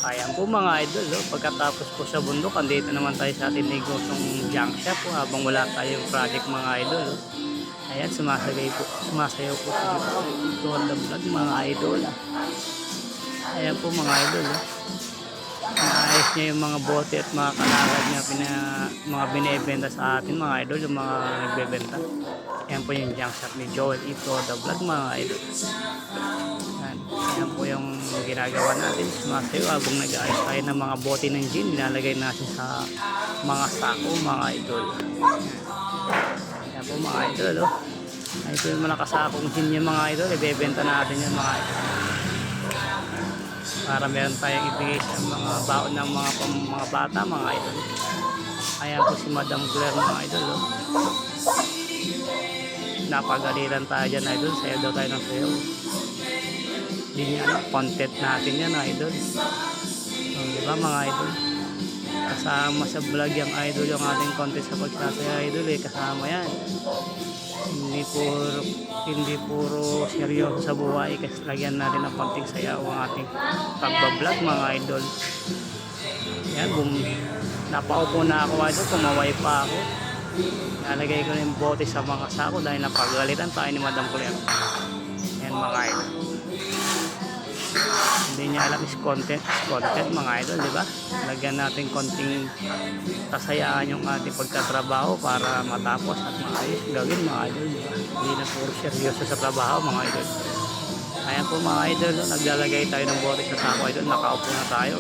Ayan po mga idol, pagkatapos po sa bundok, andito naman tayo sa ating negosyong junk shop po, habang wala tayong project mga idol. Ayan, sumasayaw po si Lord the Vlog mga idol. Ayan po mga idol. Naayos niya yung mga bote at mga kalagad niya, mga binibenta sa atin mga idol, yung mga nagbebenta. Ayan po yung junk shop ni Joel Lord the Vlog mga idol. Ayan po yung ginagawa natin. Sumasayo habang nag-aayos tayo ng mga bote ng gin. Nilalagay natin sa mga sako mga idol. Ayan po mga idol. Ito yung mga nakasakong gin yung mga idol. Ibebenta natin yung mga idol. Para meron tayong ibigay sa mga baon ng mga bata mga idol. Ayan po si Madam Claire mga idol. Napagalitan tayo dyan idol. Sayo daw tayo ng sayo. Hindi niya content natin yan idol. Diba mga idol, kasama sa vlog yung idol yung ating content sa pagsasaya idol kasama yan. Hindi puro seryoso sa buhay, kasi lagyan natin ng konting sayaw ang ating pagbablog mga idol. Yan, napaupo na ako idol, kumaway pa ako. Nalagay ko na yung bote sa mga sako dahil napagalitan tayo ni Madam Claire. Yan mga idol, hindi niya alam is content mga idol, di ba? Lagyan natin konting kasayaan yung ating pagkatrabaho para matapos at maayos gawin mga idol, di ba? Hindi na puro seryoso sa trabaho mga idol. Ayan po mga idol, naglalagay tayo ng bote sa sako idol, nakaupo na tayo.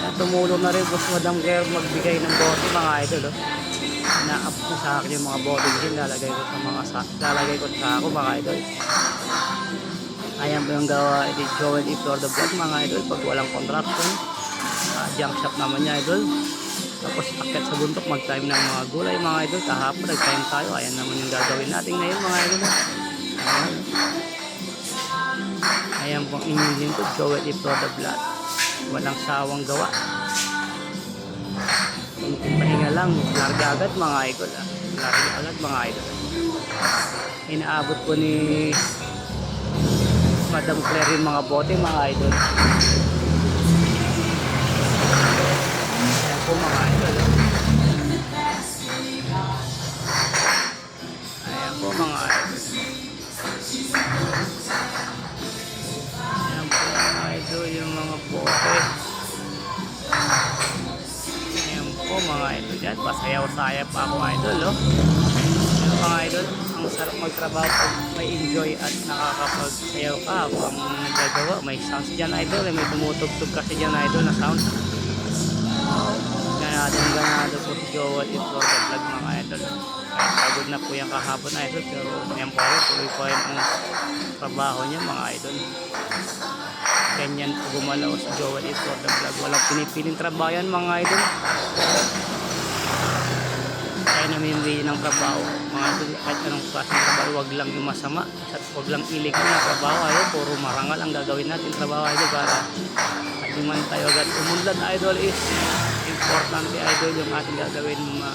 Ayan, tumulong na rin po si Madam Claire magbigay ng bote mga idol. Na-up ko sa akin yung mga bote din, lalagay ko sa sako mga idol. Ayan po yung gawa ni Joel Lord the Vlog mga idol pag walang contraction. Junk shop naman niya idol. Tapos akit sa bundok, mag-time ng mga gulay mga idol. Kahapon nag-time tayo. Ayan naman yung gagawin natin ngayon mga idol. Ayan po ang inyong lingkod, Joel Lord the Vlog. Walang sawang gawa. Pahinga lang, larga agad mga idol. Larga agad mga idol. Inaabot po ni Madam Claire yung mga bote mga idol. Ayan po mga idol. Ayan po mga idol. Ayan po mga idol yung mga bote. Ayan po mga idol. Yan, pasayaw-sayap pa ako idol. Ayan mga idol, ang sarap magtrabaho pag may enjoy at nakakapagsayaw ka habang nagagawa. May sounds dyan idol, may tumutugtog kasi dyan idol na sound. Ganado po si Joel Lord the Vlog mga idol. Pagod na po yung kahapon idol, pero yan po rin, tuloy po yung trabaho niya mga idol. Ganyan po gumalaw si Joel Lord the Vlog. Walang pinipiling trabaho yan mga idol. Kaya namimili ng trabaho mga idol, kahit anong klaseng trabaho, wag lang yung masama at wag lang illegal na trabaho idol. Puro marangal ang gagawin natin trabaho idol, para hindi man tayo agad umunlad idol. Is importante idol yung ating gagawin na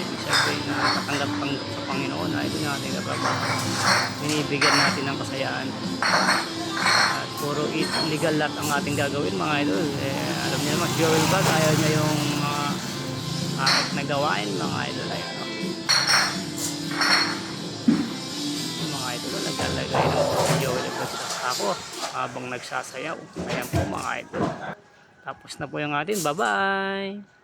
ibig sabihin na katanggap sa Panginoon idol yung ating trabaho. Binibigyan natin ng kasayaan at puro illegal lahat ang ating gagawin mga idol. Alam niyo naman, Joel Bag ayaw niya yung akit na gawain mga idol. Ayan, mga idol, naglalagay ng Joel Bag sa ako habang nagsasayaw. Ayan po mga idol, tapos na po yung atin. Bye bye.